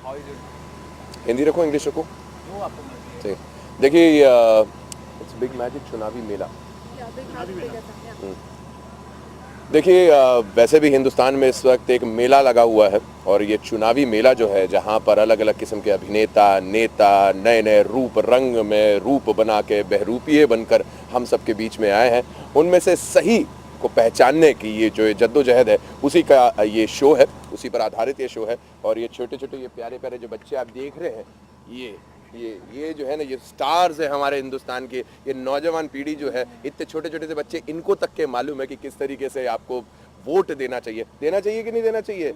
हिंदी रखो, इंग्लिश रखो, जो आपको मर्जी है। देखिए इट्स बिग मैजिक चुनावी मेला। देखिए वैसे भी हिंदुस्तान में इस वक्त एक मेला लगा हुआ है और ये चुनावी मेला जो है जहाँ पर अलग अलग किस्म के अभिनेता नेता नए नए रूप रंग में रूप बना के बहरूपिये बनकर हम सबके बीच में आए हैं, उनमें से सही को पहचानने की ये जो जद्दोजहद है उसी का ये शो है, उसी पर आधारित ये शो है। और ये छोटे छोटे ये प्यारे प्यारे जो बच्चे आप देख रहे हैं, ये जो है ना, ये स्टार्स है हमारे हिंदुस्तान के। ये नौजवान पीढ़ी जो है, इतने छोटे छोटे से बच्चे, इनको तक के मालूम है कि किस तरीके से आपको वोट देना चाहिए कि नहीं देना चाहिए,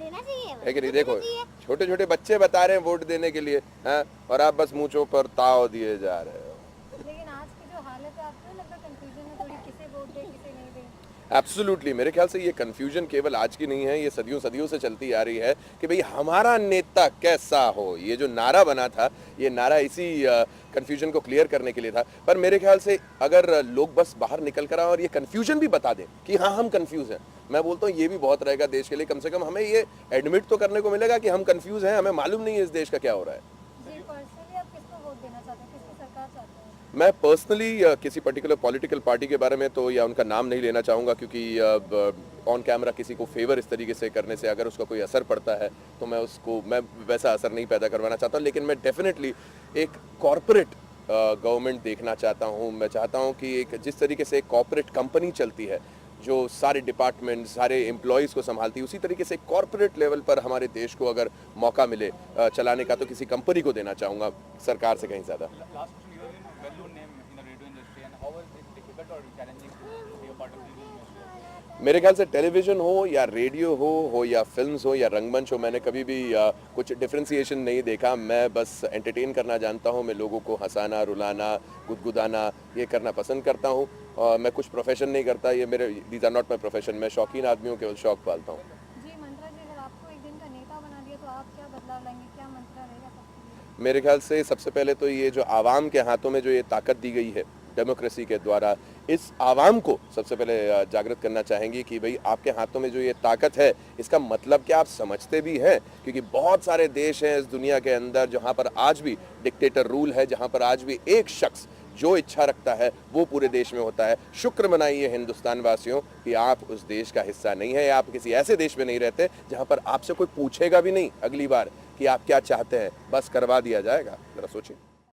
है कि नहीं। देखो छोटे छोटे बच्चे बता रहे हैं वोट देने के लिए, हैं, और आप बस मूंछों पर ताव दिए जा रहे हो। लेकिन आज की जो हालत है, आपको लगता है कंफ्यूजन है थोड़ी, किसे वोट दे किसे नहीं दे? एब्सोल्युटली, मेरे ख्याल से ये कन्फ्यूजन केवल आज की नहीं है, ये सदियों सदियों से चलती आ रही है कि भाई हमारा नेता कैसा हो। ये जो नारा बना था, ये नारा इसी कन्फ्यूजन को क्लियर करने के लिए था। पर मेरे ख्याल से अगर लोग बस बाहर निकल कर आए और ये कन्फ्यूजन भी बता दें कि हाँ हम कन्फ्यूज हैं, मैं बोलता हूँ ये भी बहुत रहेगा देश के लिए। कम से कम हमें ये एडमिट तो करने को मिलेगा कि हम कन्फ्यूज हैं, हमें मालूम नहीं है इस देश का क्या हो रहा है। जी, पर्सनली आप किसको वोट देना चाहते हैं, किसकी सरकार चाहते हैं? मैं पर्सनली किसी पर्टिकुलर पॉलिटिकल पार्टी के बारे में तो या उनका नाम नहीं लेना चाहूँगा, क्योंकि ऑन कैमरा किसी को फेवर इस तरीके से करने से अगर उसका कोई असर पड़ता है तो मैं वैसा असर नहीं पैदा करवाना चाहता। लेकिन मैं डेफिनेटली एक कॉरपोरेट गवर्नमेंट देखना चाहता हूँ। मैं चाहता हूँ कि एक जिस तरीके से एक कॉरपोरेट कंपनी चलती है जो सारे डिपार्टमेंट सारे एम्प्लॉयज़ को संभालती है, उसी तरीके से कॉरपोरेट लेवल पर हमारे देश को अगर मौका मिले चलाने का तो किसी कंपनी को देना चाहूँगा, सरकार से कहीं ज़्यादा। मेरे ख्याल से टेलीविज़न हो या रेडियो हो या फिल्म्स हो या रंगमंच हो, मैंने कभी भी कुछ डिफ्रेंसिएशन नहीं देखा। मैं बस एंटरटेन करना जानता हूँ, मैं लोगों को हंसाना रुलाना गुदगुदाना ये करना पसंद करता हूँ। मैं कुछ प्रोफेशन नहीं करता, ये मेरे these are not my profession. मैं शौकीन आदमियों केवल शौक पालता हूँ। जी मंत्रा जी, अगर आपको एक दिन का नेता बना दिया तो आप क्या बदलाव लाएंगे, क्या मंत्रा रहेगा सबके लिए? मेरे ख्याल से सबसे पहले तो ये जो आवाम के हाथों में जो ये ताकत दी गई है डेमोक्रेसी के द्वारा, इस आवाम को सबसे पहले जागृत करना चाहेंगे कि भाई आपके हाथों में जो ये ताकत है इसका मतलब क्या आप समझते भी हैं। क्योंकि बहुत सारे देश हैं इस दुनिया के अंदर जहाँ पर आज भी डिक्टेटर रूल है, जहाँ पर आज भी एक शख्स जो इच्छा रखता है वो पूरे देश में होता है। शुक्र मनाइए हिंदुस्तान वासियों कि आप उस देश का हिस्सा नहीं है, आप किसी ऐसे देश में नहीं रहते जहाँ पर आपसे कोई पूछेगा भी नहीं अगली बार कि आप क्या चाहते हैं, बस करवा दिया जाएगा। जरा सोचिए।